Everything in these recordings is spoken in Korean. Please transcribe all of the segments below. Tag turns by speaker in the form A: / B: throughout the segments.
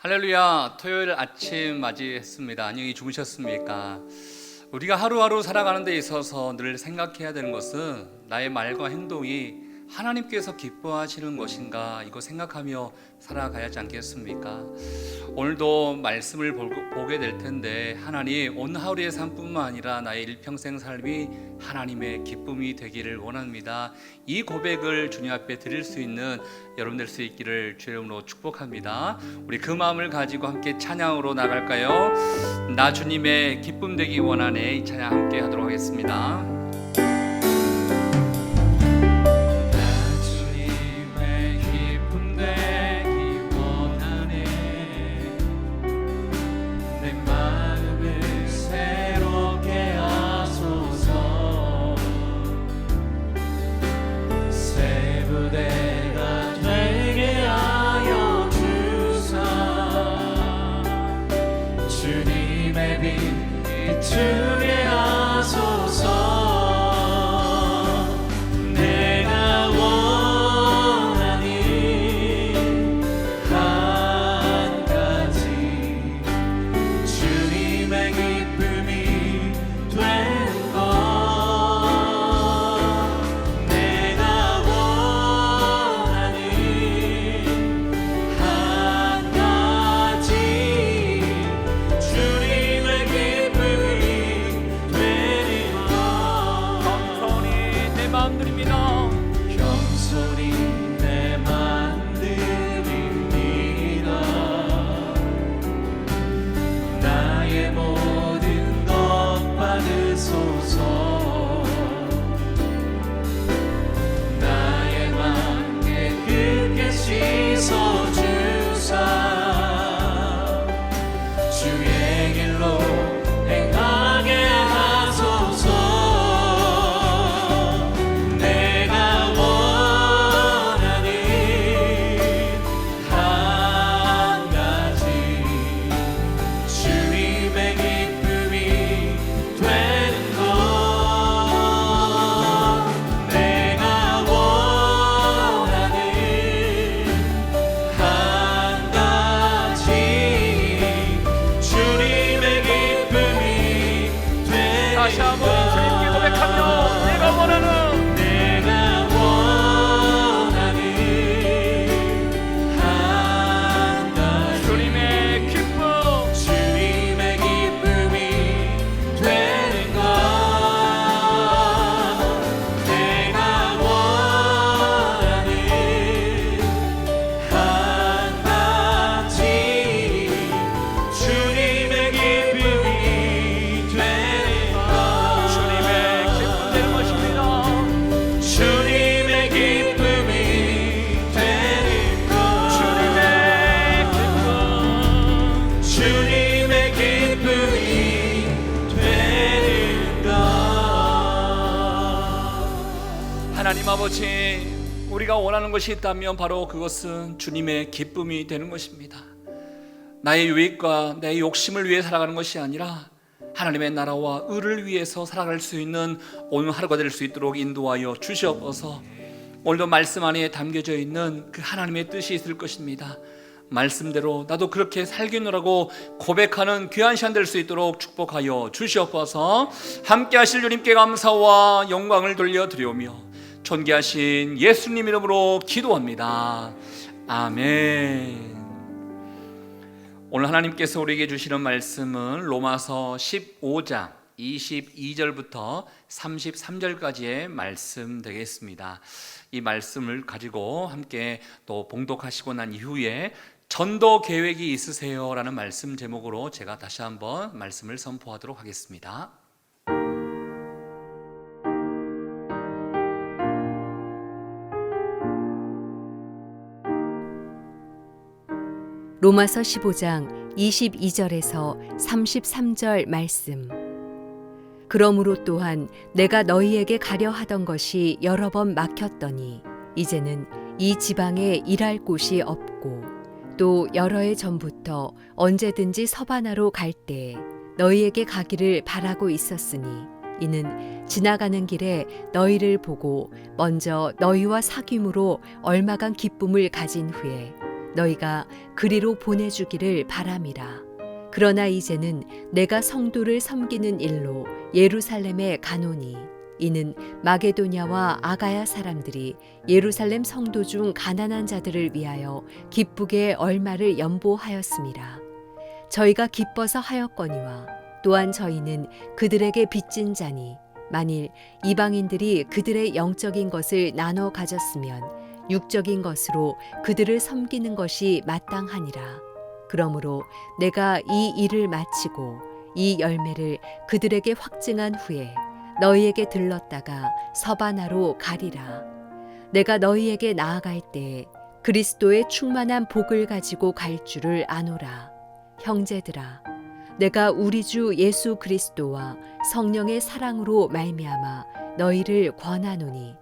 A: 할렐루야. 토요일 아침 맞이했습니다. 안녕히 주무셨습니까? 우리가 하루하루 살아가는 데 있어서 늘 생각해야 되는 것은 나의 말과 행동이 하나님께서 기뻐하시는 것인가, 이거 생각하며 살아가야 하지 않겠습니까? 오늘도 말씀을 보게 될 텐데, 하나님, 오늘 하루의 삶뿐만 아니라 나의 일평생 삶이 하나님의 기쁨이 되기를 원합니다. 이 고백을 주님 앞에 드릴 수 있는 여러분 될 수 있기를 주의 이름으로 축복합니다. 우리 그 마음을 가지고 함께 찬양으로 나갈까요? 나 주님의 기쁨 되기 원하네. 이 찬양 함께 하도록 하겠습니다.
B: 주게 하소서. 내가 원하는 한 가지, 주님의 기쁨이 되는 것. 내가 원하는 한 가지, 주님의 기쁨이 겸손히 내 맘 드립니다. 나의 모든 것 받으소서. 나의 맘 깨끗게 씻어주사 주의 길로 행하게 하소서.
A: 다시 한번 주님께 고백하며 내가 원하는
B: 한 가지,
A: 주님의 기쁨,
B: 주님의 기쁨이 되는 것. 내가 원하는 한 가지, 주님의 기쁨이 되는 것. 주님의 기쁨이 되는 것. 주님의 기쁨이 되는 것.
A: 하나님 아버지, 우리가 원하는 것이 있다면 바로 그것은 주님의 기쁨이 되는 것입니다. 나의 유익과 내 욕심을 위해 살아가는 것이 아니라 하나님의 나라와 의를 위해서 살아갈 수 있는 오늘 하루가 될 수 있도록 인도하여 주시옵소서. 오늘도 말씀 안에 담겨져 있는 그 하나님의 뜻이 있을 것입니다. 말씀대로 나도 그렇게 살기노라고 고백하는 귀한 시간 될 수 있도록 축복하여 주시옵소서. 함께 하실 주님께 감사와 영광을 돌려드리오며 존귀하신 예수님 이름으로 기도합니다. 아멘. 오늘 하나님께서 우리에게 주시는 말씀은 로마서 15장 22절부터 33절까지의 말씀 되겠습니다. 이 말씀을 가지고 함께 또 봉독하시고 난 이후에 전도 계획이 있으세요? 라는 말씀 제목으로 제가 다시 한번 말씀을 선포하도록 하겠습니다.
C: 로마서 15장 22절에서 33절 말씀. 그러므로 또한 내가 너희에게 가려 하던 것이 여러 번 막혔더니 이제는 이 지방에 일할 곳이 없고 또 여러 해 전부터 언제든지 서바나로 갈 때에 너희에게 가기를 바라고 있었으니 이는 지나가는 길에 너희를 보고 먼저 너희와 사귐으로 얼마간 기쁨을 가진 후에 너희가 그리로 보내주기를 바람이라. 그러나 이제는 내가 성도를 섬기는 일로 예루살렘에 가노니 이는 마게도냐와 아가야 사람들이 예루살렘 성도 중 가난한 자들을 위하여 기쁘게 얼마를 연보하였음이라. 저희가 기뻐서 하였거니와 또한 저희는 그들에게 빚진 자니 만일 이방인들이 그들의 영적인 것을 나눠 가졌으면 육적인 것으로 그들을 섬기는 것이 마땅하니라. 그러므로 내가 이 일을 마치고 이 열매를 그들에게 확증한 후에 너희에게 들렀다가 서바나로 가리라. 내가 너희에게 나아갈 때에 그리스도의 충만한 복을 가지고 갈 줄을 아노라. 형제들아, 내가 우리 주 예수 그리스도와 성령의 사랑으로 말미암아 너희를 권하노니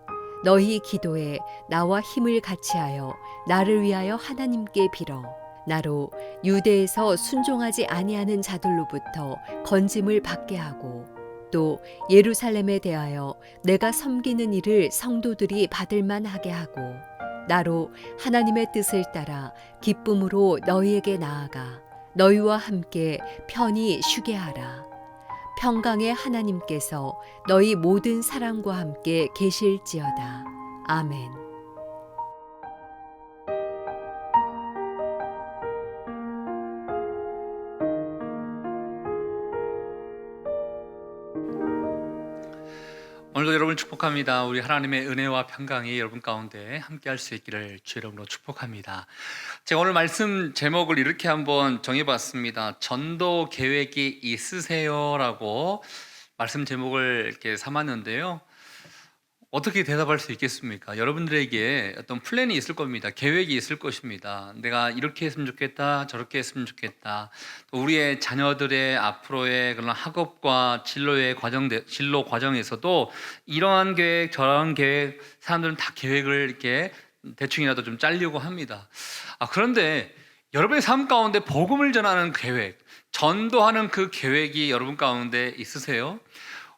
C: 너희 기도에 나와 힘을 같이하여 나를 위하여 하나님께 빌어 나로 유대에서 순종하지 아니하는 자들로부터 건짐을 받게 하고 또 예루살렘에 대하여 내가 섬기는 일을 성도들이 받을 만하게 하고 나로 하나님의 뜻을 따라 기쁨으로 너희에게 나아가 너희와 함께 편히 쉬게 하라. 평강의 하나님께서 너희 모든 사랑과 함께 계실지어다. 아멘.
A: 오늘도 여러분 축복합니다. 우리 하나님의 은혜와 평강이 여러분 가운데 함께 할 수 있기를 주 이름으로 축복합니다. 제가 오늘 말씀 제목을 이렇게 한번 정해봤습니다. 전도 계획이 있으세요라고 말씀 제목을 이렇게 삼았는데요. 어떻게 대답할 수 있겠습니까? 여러분들에게 어떤 플랜이 있을 겁니다. 계획이 있을 것입니다. 내가 이렇게 했으면 좋겠다, 저렇게 했으면 좋겠다. 또 우리의 자녀들의 앞으로의 그런 학업과 진로 과정에서도 이러한 계획, 저러한 계획, 사람들은 다 계획을 이렇게 대충이라도 좀 짜려고 합니다. 그런데 여러분의 삶 가운데 복음을 전하는 계획, 전도하는 그 계획이 여러분 가운데 있으세요?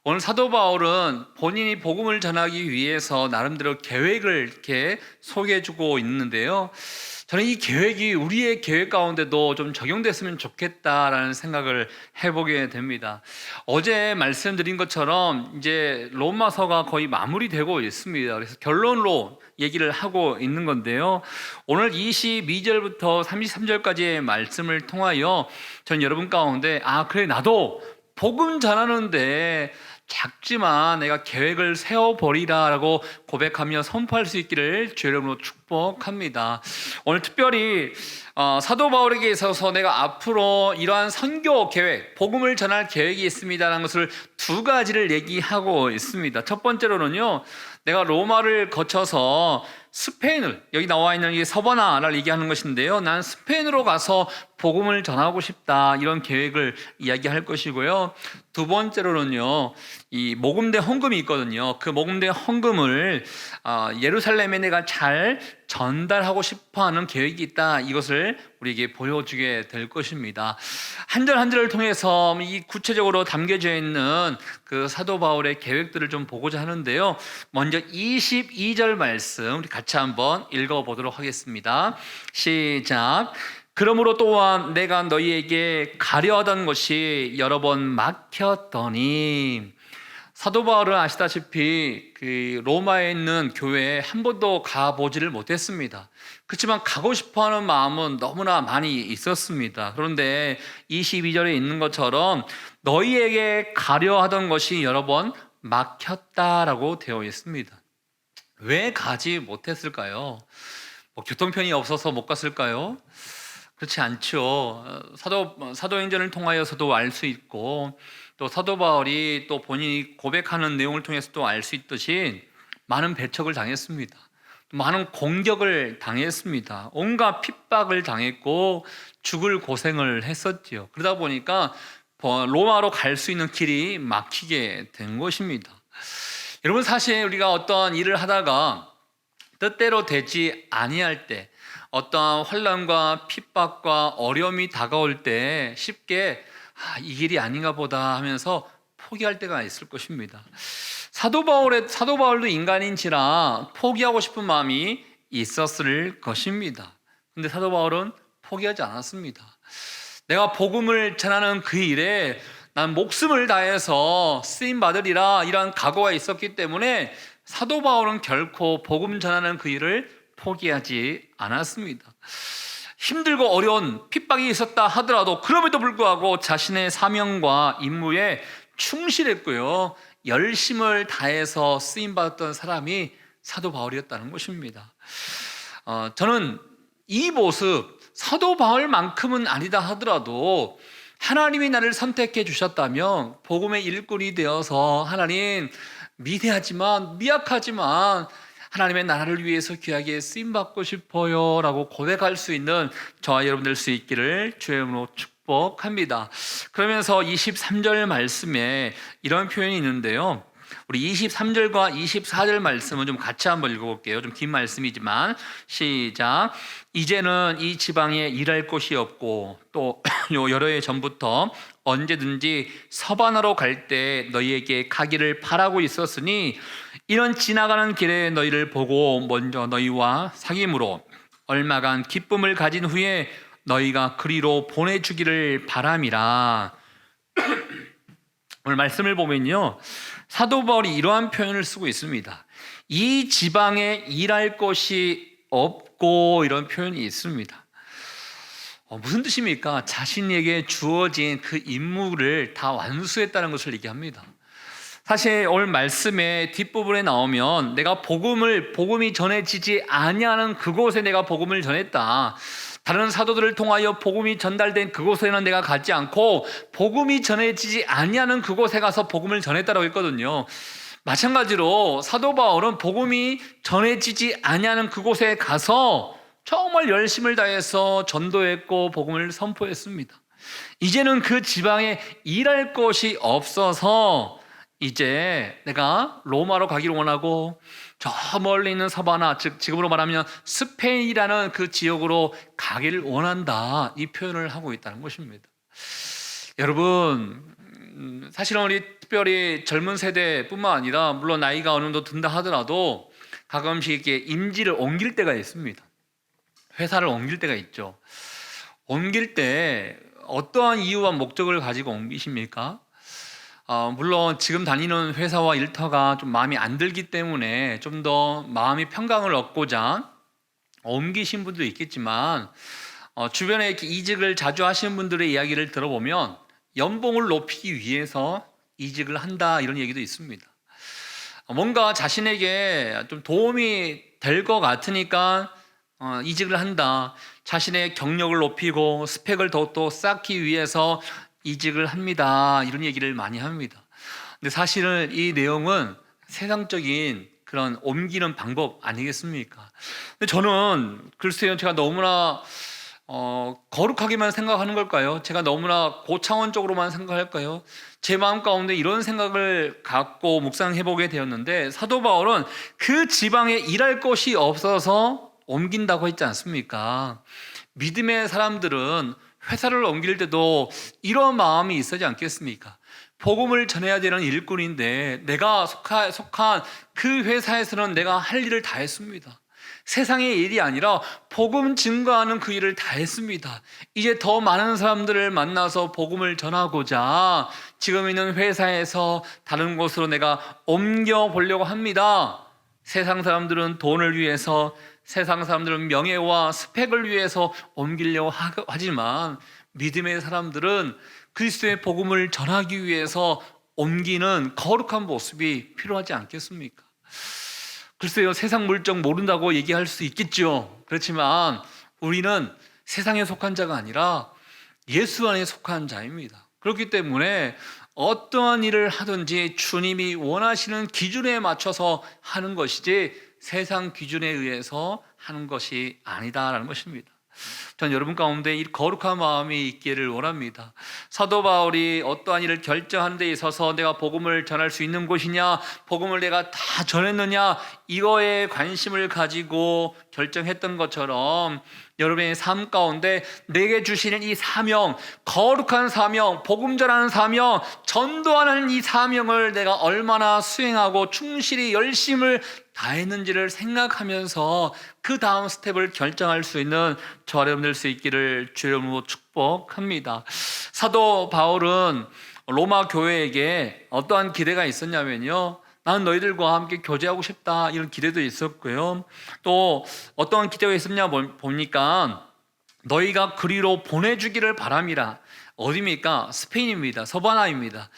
A: 오늘 사도 바울은 본인이 복음을 전하기 위해서 나름대로 계획을 이렇게 소개해주고 있는데요. 저는 이 계획이 우리의 계획 가운데도 좀 적용됐으면 좋겠다라는 생각을 해보게 됩니다. 어제 말씀드린 것처럼 이제 로마서가 거의 마무리되고 있습니다. 그래서 결론으로 얘기를 하고 있는 건데요. 오늘 22절부터 33절까지의 말씀을 통하여 전 여러분 가운데 그래 나도 복음 전하는데 작지만 내가 계획을 세워버리라 라고 고백하며 선포할 수 있기를 주 이름으로 축복합니다. 오늘 특별히 사도 바울에게 있어서 내가 앞으로 이러한 선교 계획, 복음을 전할 계획이 있습니다라는 것을 두 가지를 얘기하고 있습니다. 첫 번째로는요, 내가 로마를 거쳐서 스페인을, 여기 나와 있는 이 서바나를 얘기하는 것인데요, 난 스페인으로 가서 복음을 전하고 싶다, 이런 계획을 이야기할 것이고요. 두 번째로는요, 이 모금대 헌금이 있거든요. 그 모금대 헌금을 예루살렘에 내가 잘 전달하고 싶어하는 계획이 있다, 이것을 우리에게 보여주게 될 것입니다. 한 절 한 절을 통해서 이 구체적으로 담겨져 있는 그 사도 바울의 계획들을 좀 보고자 하는데요. 먼저 22절 말씀 우리 같이 한번 읽어보도록 하겠습니다. 시작. 그러므로 또한 내가 너희에게 가려 하던 것이 여러 번 막혔더니, 사도 바울은 아시다시피 그 로마에 있는 교회에 한 번도 가보지를 못했습니다. 그렇지만 가고 싶어하는 마음은 너무나 많이 있었습니다. 그런데 22절에 있는 것처럼 너희에게 가려 하던 것이 여러 번 막혔다라고 되어 있습니다. 왜 가지 못했을까요? 교통편이 없어서 못 갔을까요? 그렇지 않죠. 사도행전을 통하여서도 알 수 있고, 또 사도 바울이 또 본인이 고백하는 내용을 통해서도 알 수 있듯이 많은 배척을 당했습니다. 많은 공격을 당했습니다. 온갖 핍박을 당했고 죽을 고생을 했었지요. 그러다 보니까 로마로 갈 수 있는 길이 막히게 된 것입니다. 여러분, 사실 우리가 어떤 일을 하다가 뜻대로 되지 아니할 때, 어떠한 환난과 핍박과 어려움이 다가올 때 쉽게 이 길이 아닌가 보다 하면서 포기할 때가 있을 것입니다. 사도 바울도 인간인지라 포기하고 싶은 마음이 있었을 것입니다. 근데 사도 바울은 포기하지 않았습니다. 내가 복음을 전하는 그 일에 난 목숨을 다해서 쓰임 받으리라 이런 각오가 있었기 때문에 사도 바울은 결코 복음 전하는 그 일을 포기하지 않았습니다. 힘들고 어려운 핍박이 있었다 하더라도 그럼에도 불구하고 자신의 사명과 임무에 충실했고요. 열심을 다해서 쓰임받았던 사람이 사도 바울이었다는 것입니다. 저는 이 모습, 사도 바울만큼은 아니다 하더라도 하나님이 나를 선택해 주셨다면 복음의 일꾼이 되어서 하나님 미대하지만 미약하지만 하나님의 나라를 위해서 귀하게 쓰임받고 싶어요 라고 고백할 수 있는 저와 여러분 될 수 있기를 주의 이름으로 축복합니다. 그러면서 23절 말씀에 이런 표현이 있는데요, 우리 23절과 24절 말씀은 좀 같이 한번 읽어볼게요. 좀 긴 말씀이지만 시작. 이제는 이 지방에 일할 곳이 없고 또 여러 해 전부터 언제든지 서반하러 갈 때 너희에게 가기를 바라고 있었으니 이런 지나가는 길에 너희를 보고 먼저 너희와 사귐으로 얼마간 기쁨을 가진 후에 너희가 그리로 보내주기를 바람이라. 오늘 말씀을 보면요, 사도 바울이 이러한 표현을 쓰고 있습니다. 이 지방에 일할 곳이 없고 이런 표현이 있습니다. 무슨 뜻입니까? 자신에게 주어진 그 임무를 다 완수했다는 것을 얘기합니다. 사실 오늘 말씀의 뒷부분에 나오면 내가 복음이 전해지지 아니하는 그곳에 내가 복음을 전했다. 다른 사도들을 통하여 복음이 전달된 그곳에는 내가 가지 않고 복음이 전해지지 아니하는 그곳에 가서 복음을 전했다라고 했거든요. 마찬가지로 사도 바울은 복음이 전해지지 아니하는 그곳에 가서 정말 열심을 다해서 전도했고 복음을 선포했습니다. 이제는 그 지방에 일할 곳이 없어서 이제 내가 로마로 가기를 원하고 저 멀리 있는 서바나, 즉 지금으로 말하면 스페인이라는 그 지역으로 가기를 원한다, 이 표현을 하고 있다는 것입니다. 여러분, 사실은 우리 특별히 젊은 세대뿐만 아니라 물론 나이가 어느 정도 든다 하더라도 가끔씩 이렇게 임지를 옮길 때가 있습니다. 회사를 옮길 때가 있죠. 옮길 때 어떠한 이유와 목적을 가지고 옮기십니까? 물론 지금 다니는 회사와 일터가 좀 마음에 안 들기 때문에 좀 더 마음의 평강을 얻고자 옮기신 분도 있겠지만 주변에 이렇게 이직을 자주 하시는 분들의 이야기를 들어보면 연봉을 높이기 위해서 이직을 한다, 이런 얘기도 있습니다. 뭔가 자신에게 좀 도움이 될 것 같으니까 이직을 한다. 자신의 경력을 높이고 스펙을 더욱더 쌓기 위해서 이직을 합니다, 이런 얘기를 많이 합니다. 근데 사실은 이 내용은 세상적인 그런 옮기는 방법 아니겠습니까? 근데 저는 글쎄요, 제가 너무나 거룩하게만 생각하는 걸까요? 제가 너무나 고차원적으로만 생각할까요? 제 마음 가운데 이런 생각을 갖고 묵상해보게 되었는데, 사도 바울은 그 지방에 일할 곳이 없어서 옮긴다고 했지 않습니까? 믿음의 사람들은 회사를 옮길 때도 이런 마음이 있어야지 않겠습니까? 복음을 전해야 되는 일꾼인데 내가 속한 그 회사에서는 내가 할 일을 다 했습니다. 세상의 일이 아니라 복음 증거하는 그 일을 다 했습니다. 이제 더 많은 사람들을 만나서 복음을 전하고자 지금 있는 회사에서 다른 곳으로 내가 옮겨보려고 합니다. 세상 사람들은 돈을 위해서, 세상 사람들은 명예와 스펙을 위해서 옮기려고 하지만 믿음의 사람들은 그리스도의 복음을 전하기 위해서 옮기는 거룩한 모습이 필요하지 않겠습니까? 글쎄요, 세상 물정 모른다고 얘기할 수 있겠죠. 그렇지만 우리는 세상에 속한 자가 아니라 예수 안에 속한 자입니다. 그렇기 때문에 어떠한 일을 하든지 주님이 원하시는 기준에 맞춰서 하는 것이지 세상 기준에 의해서 하는 것이 아니다라는 것입니다. 전 여러분 가운데 이 거룩한 마음이 있기를 원합니다. 사도 바울이 어떠한 일을 결정하는 데 있어서 내가 복음을 전할 수 있는 곳이냐, 복음을 내가 다 전했느냐, 이거에 관심을 가지고 결정했던 것처럼 여러분의 삶 가운데 내게 주시는 이 사명, 거룩한 사명, 복음 전하는 사명, 전도하는 이 사명을 내가 얼마나 수행하고 충실히 열심을 다 했는지를 생각하면서 그 다음 스텝을 결정할 수 있는 저와 여러분 될 수 있기를 주의 이름으로 축복합니다. 사도 바울은 로마 교회에게 어떠한 기대가 있었냐면요, 나는 너희들과 함께 교제하고 싶다, 이런 기대도 있었고요. 또 어떠한 기대가 있었냐 보니까 너희가 그리로 보내주기를 바람이라. 어디입니까? 스페인입니다. 서바나입니다.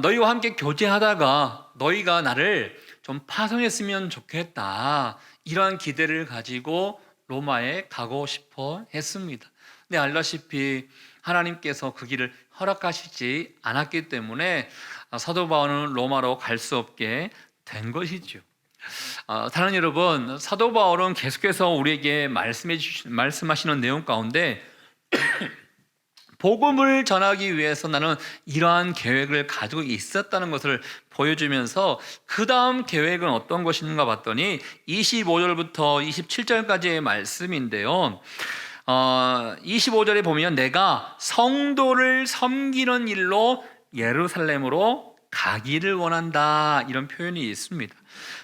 A: 너희와 함께 교제하다가 너희가 나를 좀 파송했으면 좋겠다, 이러한 기대를 가지고 로마에 가고 싶어 했습니다. 근데 알다시피 하나님께서 그 길을 허락하시지 않았기 때문에 사도 바울은 로마로 갈 수 없게 된 것이죠. 사랑하는 여러분, 사도 바울은 계속해서 우리에게 말씀하시는 내용 가운데 복음을 전하기 위해서 나는 이러한 계획을 가지고 있었다는 것을 보여주면서 그 다음 계획은 어떤 것인가 봤더니 25절부터 27절까지의 말씀인데요, 25절에 보면 내가 성도를 섬기는 일로 예루살렘으로 가기를 원한다, 이런 표현이 있습니다.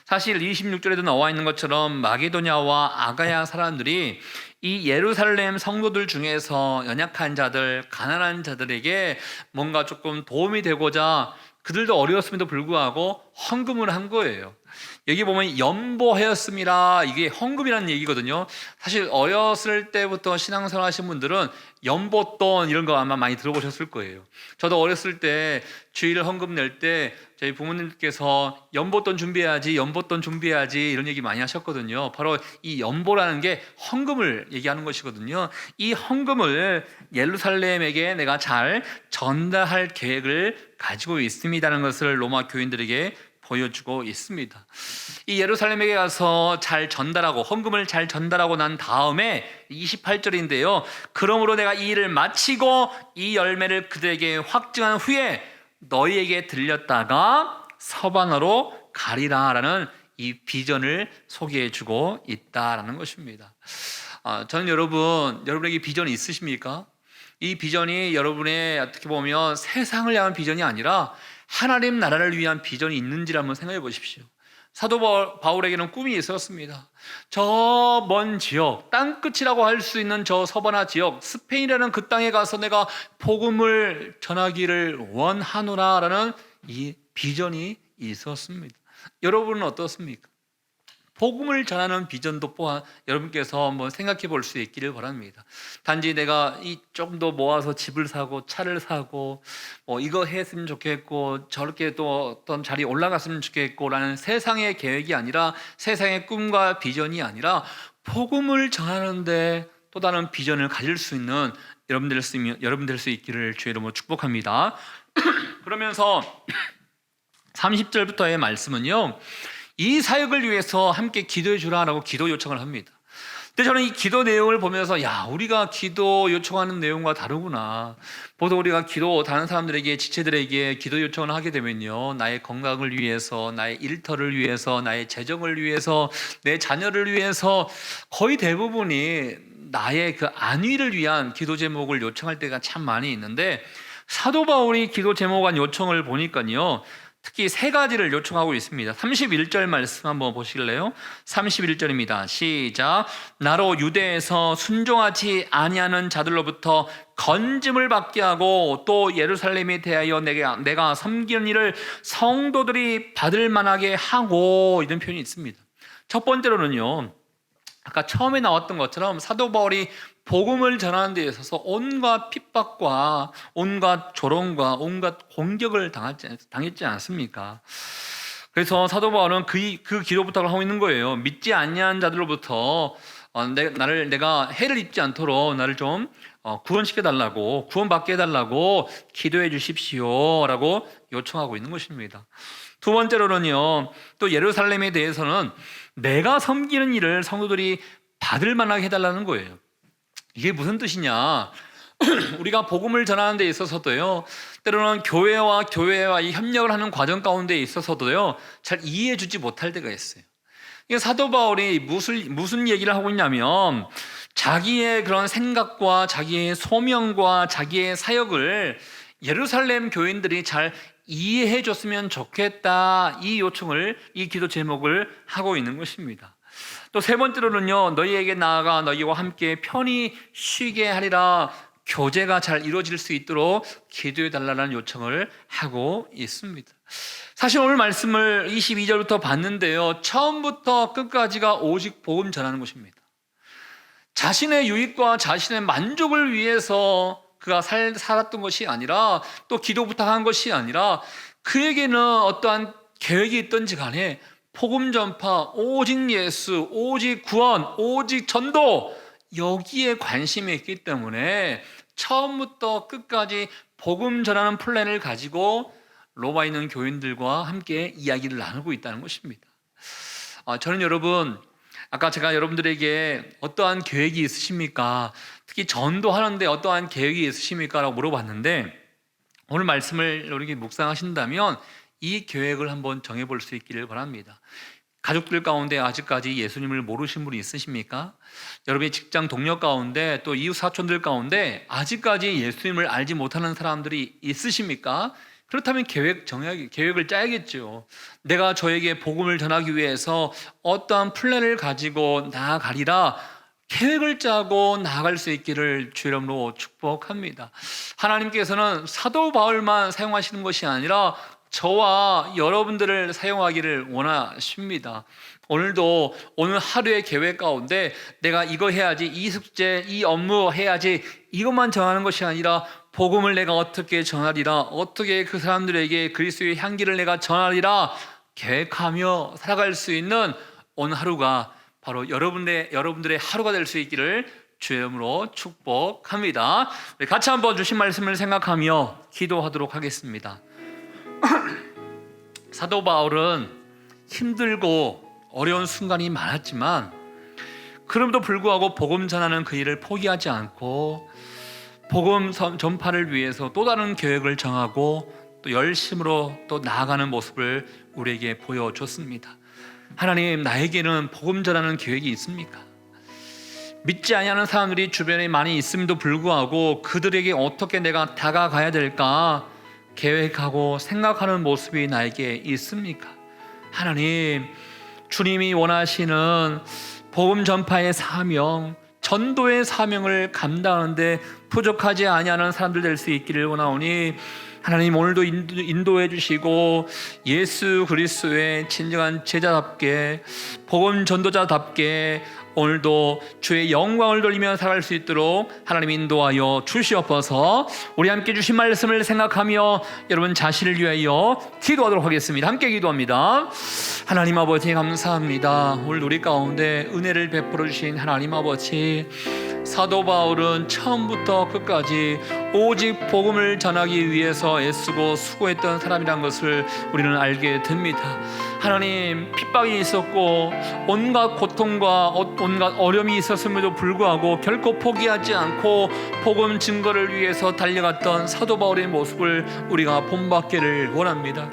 A: 사실 26절에도 나와 있는 것처럼 마게도냐와 아가야 사람들이 이 예루살렘 성도들 중에서 연약한 자들, 가난한 자들에게 뭔가 조금 도움이 되고자 그들도 어려웠음에도 불구하고 헌금을 한 거예요. 여기 보면 연보하였습니다, 이게 헌금이라는 얘기거든요. 사실 어렸을 때부터 신앙생활 하신 분들은 연보돈 이런 거 아마 많이 들어보셨을 거예요. 저도 어렸을 때 주일 헌금 낼 때 저희 부모님께서 연보돈 준비해야지, 연보돈 준비해야지, 이런 얘기 많이 하셨거든요. 바로 이 연보라는 게 헌금을 얘기하는 것이거든요. 이 헌금을 예루살렘에게 내가 잘 전달할 계획을 가지고 있습니다라는 것을 로마 교인들에게 보여주고 있습니다. 이 예루살렘에게 가서 잘 전달하고, 헌금을 잘 전달하고 난 다음에 28절인데요, 그러므로 내가 이 일을 마치고 이 열매를 그들에게 확증한 후에 너희에게 들렸다가 서반으로 가리라라는 이 비전을 소개해주고 있다라는 것입니다. 저는 여러분에게 비전이 있으십니까? 이 비전이 여러분의 어떻게 보면 세상을 향한 비전이 아니라 하나님 나라를 위한 비전이 있는지를 한번 생각해 보십시오. 사도 바울에게는 꿈이 있었습니다. 저 먼 지역, 땅끝이라고 할 수 있는 저 서바나 지역, 스페인이라는 그 땅에 가서 내가 복음을 전하기를 원하노라라는 이 비전이 있었습니다. 여러분은 어떻습니까? 복음을 전하는 비전도 또한 여러분께서 한번 생각해 볼 수 있기를 바랍니다. 단지 내가 조금 더 모아서 집을 사고 차를 사고 이거 했으면 좋겠고 저렇게 또 어떤 자리에 올라갔으면 좋겠고 라는 세상의 계획이 아니라, 세상의 꿈과 비전이 아니라 복음을 전하는데 또 다른 비전을 가질 수 있는 여러분 될 수 있기를 주의 이름으로 축복합니다. 그러면서 30절부터의 말씀은요, 이 사역을 위해서 함께 기도해 주라라고 기도 요청을 합니다. 근데 저는 이 기도 내용을 보면서 우리가 기도 요청하는 내용과 다르구나. 보통 우리가 다른 사람들에게, 지체들에게 기도 요청을 하게 되면요, 나의 건강을 위해서, 나의 일터를 위해서, 나의 재정을 위해서, 내 자녀를 위해서 거의 대부분이 나의 그 안위를 위한 기도 제목을 요청할 때가 참 많이 있는데, 사도 바울이 기도 제목한 요청을 보니까요, 특히 세 가지를 요청하고 있습니다. 31절 말씀 한번 보실래요? 31절입니다. 시작. 나로 유대에서 순종하지 아니하는 자들로부터 건짐을 받게 하고 또 예루살렘에 대하여 내가 섬기는 일을 성도들이 받을 만하게 하고, 이런 표현이 있습니다. 첫 번째로는요, 아까 처음에 나왔던 것처럼 사도 바울이 복음을 전하는 데 있어서 온갖 핍박과 온갖 조롱과 온갖 공격을 당했지 않습니까? 그래서 사도 바울은 그 기도 부탁을 하고 있는 거예요. 믿지 아니한 자들로부터 내가 해를 입지 않도록 나를 좀 구원시켜달라고, 구원받게 해달라고 기도해 주십시오 라고 요청하고 있는 것입니다. 두 번째로는요, 또 예루살렘에 대해서는 내가 섬기는 일을 성도들이 받을 만하게 해달라는 거예요. 이게 무슨 뜻이냐? 우리가 복음을 전하는 데 있어서도요, 때로는 교회와 이 협력을 하는 과정 가운데 있어서도요, 잘 이해해 주지 못할 때가 있어요. 이게 사도 바울이 무슨 얘기를 하고 있냐면, 자기의 그런 생각과 자기의 소명과 자기의 사역을 예루살렘 교인들이 잘 이해해 줬으면 좋겠다, 이 요청을, 이 기도 제목을 하고 있는 것입니다. 또 세 번째로는요, 너희에게 나아가 너희와 함께 편히 쉬게 하리라, 교제가 잘 이루어질 수 있도록 기도해 달라는 요청을 하고 있습니다. 사실 오늘 말씀을 22절부터 봤는데요, 처음부터 끝까지가 오직 복음 전하는 것입니다. 자신의 유익과 자신의 만족을 위해서 그가 살았던 것이 아니라, 또 기도 부탁한 것이 아니라, 그에게는 어떠한 계획이 있든지 간에 복음 전파, 오직 예수, 오직 구원, 오직 전도, 여기에 관심이 있기 때문에 처음부터 끝까지 복음 전하는 플랜을 가지고 로마에 있는 교인들과 함께 이야기를 나누고 있다는 것입니다. 저는 여러분, 아까 제가 여러분들에게 어떠한 계획이 있으십니까? 특히 전도하는데 어떠한 계획이 있으십니까? 라고 물어봤는데, 오늘 말씀을 이렇게 묵상하신다면 이 계획을 한번 정해볼 수 있기를 바랍니다. 가족들 가운데 아직까지 예수님을 모르신 분이 있으십니까? 여러분의 직장 동료 가운데, 또 이웃 사촌들 가운데 아직까지 예수님을 알지 못하는 사람들이 있으십니까? 그렇다면 계획을 짜야겠죠. 내가 저에게 복음을 전하기 위해서 어떠한 플랜을 가지고 나아가리라, 계획을 짜고 나아갈 수 있기를 주 이름으로 축복합니다. 하나님께서는 사도 바울만 사용하시는 것이 아니라 저와 여러분들을 사용하기를 원하십니다. 오늘도 오늘 하루의 계획 가운데 내가 이거 해야지, 이 숙제, 이 업무 해야지, 이것만 정하는 것이 아니라 복음을 내가 어떻게 전하리라, 어떻게 그 사람들에게 그리스도의 향기를 내가 전하리라 계획하며 살아갈 수 있는 오늘 하루가 바로 여러분들의 하루가 될 수 있기를 주의 이름으로 축복합니다. 우리 같이 한번 주신 말씀을 생각하며 기도하도록 하겠습니다. 사도 바울은 힘들고 어려운 순간이 많았지만 그럼에도 불구하고 복음 전하는 그 일을 포기하지 않고 복음 전파를 위해서 또 다른 계획을 정하고 또 열심으로 또 나아가는 모습을 우리에게 보여줬습니다. 하나님, 나에게는 복음 전하는 계획이 있습니까? 믿지 아니하는 사람들이 주변에 많이 있음에도 불구하고 그들에게 어떻게 내가 다가가야 될까 계획하고 생각하는 모습이 나에게 있습니까? 하나님, 주님이 원하시는 복음 전파의 사명, 전도의 사명을 감당하는데 부족하지 아니하는 사람들 될 수 있기를 원하오니 하나님, 오늘도 인도해 주시고 예수 그리스도의 진정한 제자답게, 복음 전도자답게 오늘도 주의 영광을 돌리며 살아갈 수 있도록 하나님 인도하여 주시옵소서. 우리 함께 주신 말씀을 생각하며 여러분 자신을 위하여 기도하도록 하겠습니다. 함께 기도합니다. 하나님 아버지, 감사합니다. 오늘 우리 가운데 은혜를 베풀어 주신 하나님 아버지, 사도 바울은 처음부터 끝까지 오직 복음을 전하기 위해서 애쓰고 수고했던 사람이란 것을 우리는 알게 됩니다. 하나님, 핍박이 있었고 온갖 고통과 온갖 어려움이 있었음에도 불구하고 결코 포기하지 않고 복음 증거를 위해서 달려갔던 사도 바울의 모습을 우리가 본받기를 원합니다.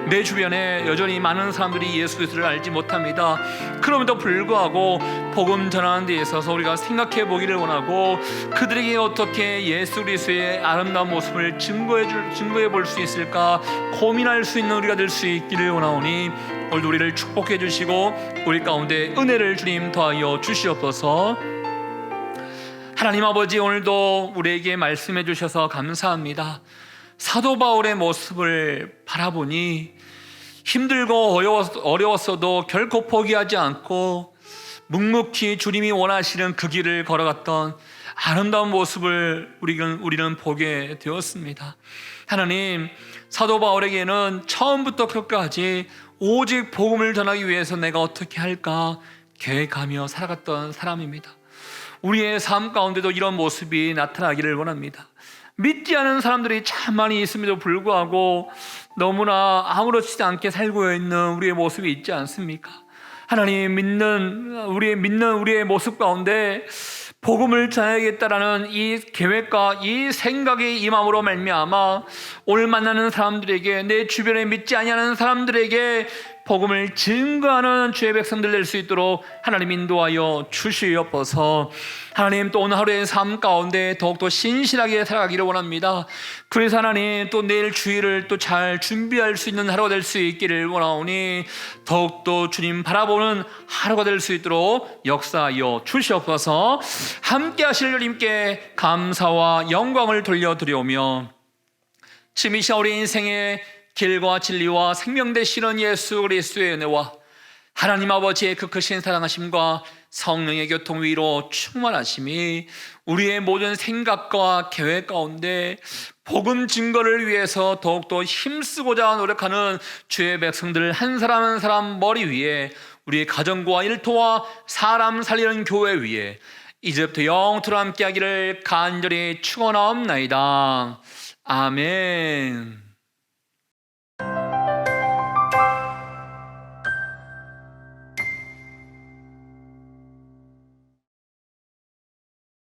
A: 내 주변에 여전히 많은 사람들이 예수 그리스도를 알지 못합니다. 그럼에도 불구하고 복음 전하는 데 있어서 우리가 생각해 보기를 원하고 그들에게 어떻게 예수 그리스도의 아름다운 모습을 증거해 볼 수 있을까 고민할 수 있는 우리가 될 수 있기를 원하오니 오늘도 우리를 축복해 주시고 우리 가운데 은혜를 주님 더하여 주시옵소서. 하나님 아버지, 오늘도 우리에게 말씀해 주셔서 감사합니다. 사도 바울의 모습을 바라보니 힘들고 어려웠어도 결코 포기하지 않고 묵묵히 주님이 원하시는 그 길을 걸어갔던 아름다운 모습을 우리는 보게 되었습니다. 하나님, 사도 바울에게는 처음부터 끝까지 오직 복음을 전하기 위해서 내가 어떻게 할까 계획하며 살아갔던 사람입니다. 우리의 삶 가운데도 이런 모습이 나타나기를 원합니다. 믿지 않은 사람들이 참 많이 있음에도 불구하고 너무나 아무렇지 않게 살고 있는 우리의 모습이 있지 않습니까? 하나님, 믿는 우리의 모습 가운데 복음을 전해야겠다라는 이 계획과 이 생각이 임함으로 말미암아 오늘 만나는 사람들에게, 내 주변에 믿지 아니하는 사람들에게 복음을 증거하는 주의 백성들 될 수 있도록 하나님 인도하여 주시옵소서. 하나님, 또 오늘 하루의 삶 가운데 더욱더 신실하게 살아가기를 원합니다. 그래서 하나님, 또 내일 주일을 또 잘 준비할 수 있는 하루가 될 수 있기를 원하오니 더욱더 주님 바라보는 하루가 될 수 있도록 역사하여 주시옵소서. 함께 하실 주님께 감사와 영광을 돌려드리오며, 지금 이 시간 우리 인생의 길과 진리와 생명 되시는 예수 그리스도의 은혜와 하나님 아버지의 그 크신 사랑하심과 성령의 교통 위로 충만하심이 우리의 모든 생각과 계획 가운데 복음 증거를 위해서 더욱더 힘쓰고자 노력하는 주의 백성들 한 사람 한 사람 머리 위에, 우리의 가정과 일터와 사람 살리는 교회 위에 이제부터 영토로 함께 하기를 간절히 축원하옵나이다. 아멘.